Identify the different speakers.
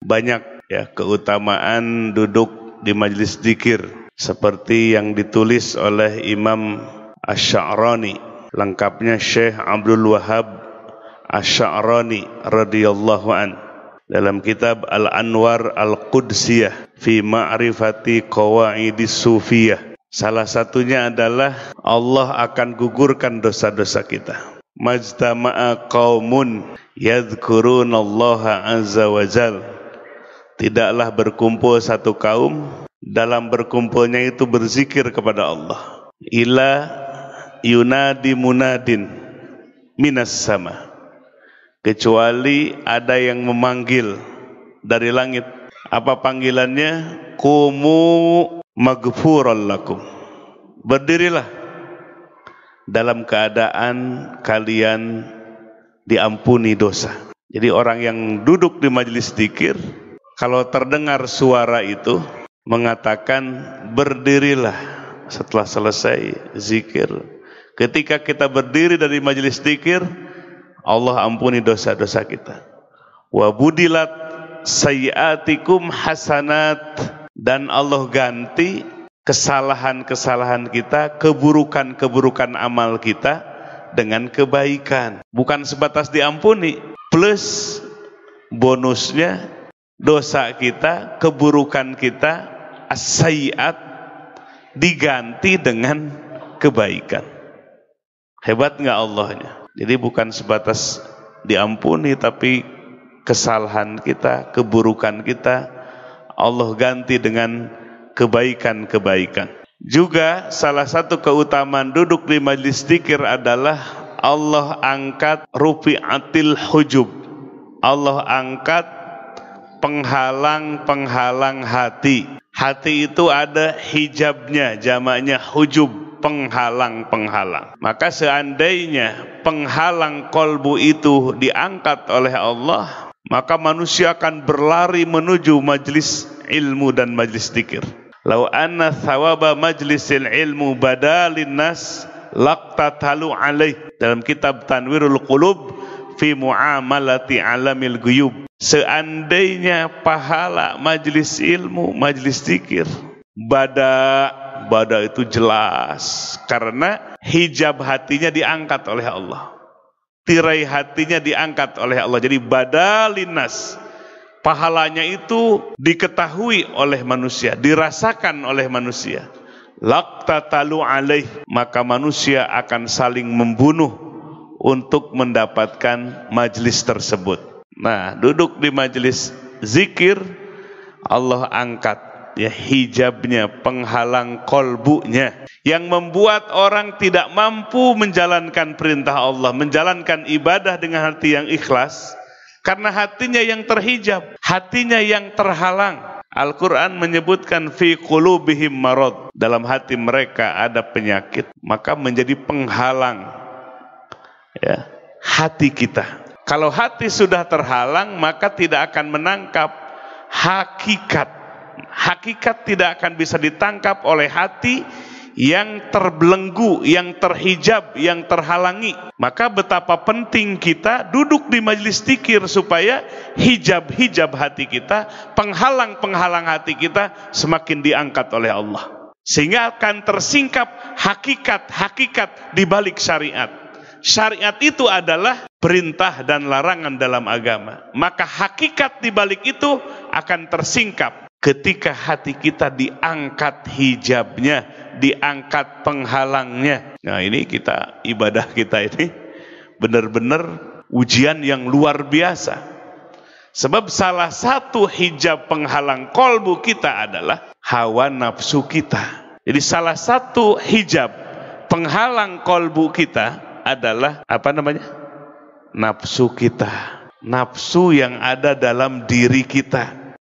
Speaker 1: Banyak ya keutamaan duduk di majelis dzikir seperti yang ditulis oleh Imam Asy-Sya'rani, lengkapnya Syekh Abdul Wahhab Asy-Sya'rani radhiyallahu an, dalam kitab Al-Anwar Al-Qudsiyah fi Ma'rifati Qawaidis Sufiyah. Salah satunya adalah Allah akan gugurkan dosa-dosa kita. Majtama'a qaumun yadhkurunallaha azza wa jal. Tidaklah berkumpul satu kaum, dalam berkumpulnya itu berzikir kepada Allah. Ila yunadi munadin minas sama. Kecuali ada yang memanggil dari langit. Apa panggilannya? Qumu maghfuran lakum. Berdirilah dalam keadaan kalian diampuni dosa. Jadi orang yang duduk di majelis dzikir, kalau terdengar suara itu mengatakan berdirilah setelah selesai zikir. Ketika kita berdiri dari majelis dzikir, Allah ampuni dosa-dosa kita. Wa budilat sayyiatikum hasanat, dan Allah ganti kesalahan-kesalahan kita, keburukan-keburukan amal kita dengan kebaikan. Bukan sebatas diampuni, plus bonusnya dosa kita, keburukan kita, as-sayyiat, diganti dengan kebaikan. Hebat nggak Allahnya? Jadi bukan sebatas diampuni, tapi kesalahan kita, keburukan kita, Allah ganti dengan kebaikan-kebaikan. Juga salah satu keutamaan duduk di majelis dzikir adalah Allah angkat rufi'atil hujub. Allah angkat penghalang-penghalang hati. Hati itu ada hijabnya, jamaknya hujub, penghalang-penghalang. Maka seandainya penghalang kolbu itu diangkat oleh Allah, maka manusia akan berlari menuju majlis ilmu dan majlis dzikir. Lau anna thawaba majlisil ilmu badalin nas laqtatalu alaih, dalam kitab Tanwirul Qulub fi muamalati alamil guyub. Seandainya pahala majlis ilmu, majlis dzikir, bada itu jelas karena hijab hatinya diangkat oleh Allah, tirai hatinya diangkat oleh Allah. Jadi badalinas, pahalanya itu diketahui oleh manusia, dirasakan oleh manusia. Laqtatalu alaih, maka manusia akan saling membunuh untuk mendapatkan majlis tersebut. Nah, duduk di majlis zikir, Allah angkat ya hijabnya, penghalang kolbunya, yang membuat orang tidak mampu menjalankan perintah Allah, menjalankan ibadah dengan hati yang ikhlas, karena hatinya yang terhijab, hatinya yang terhalang. Al-Quran menyebutkan fi qulubihim marad, dalam hati mereka ada penyakit, maka menjadi penghalang ya hati kita. Kalau hati sudah terhalang, maka tidak akan menangkap hakikat. Hakikat tidak akan bisa ditangkap oleh hati yang terbelenggu, yang terhijab, yang terhalangi. Maka betapa penting kita duduk di majelis dzikir supaya hijab-hijab hati kita, penghalang-penghalang hati kita semakin diangkat oleh Allah. Sehingga akan tersingkap hakikat-hakikat di balik syariat. Syariat itu adalah perintah dan larangan dalam agama. Maka hakikat di balik itu akan tersingkap ketika hati kita diangkat hijabnya, diangkat penghalangnya. Nah, ini kita, ibadah kita ini benar-benar ujian yang luar biasa. Sebab salah satu hijab penghalang kolbu kita adalah hawa nafsu kita. Jadi salah satu hijab penghalang kolbu kita adalah apa namanya? Nafsu kita. Nafsu yang ada dalam diri kita.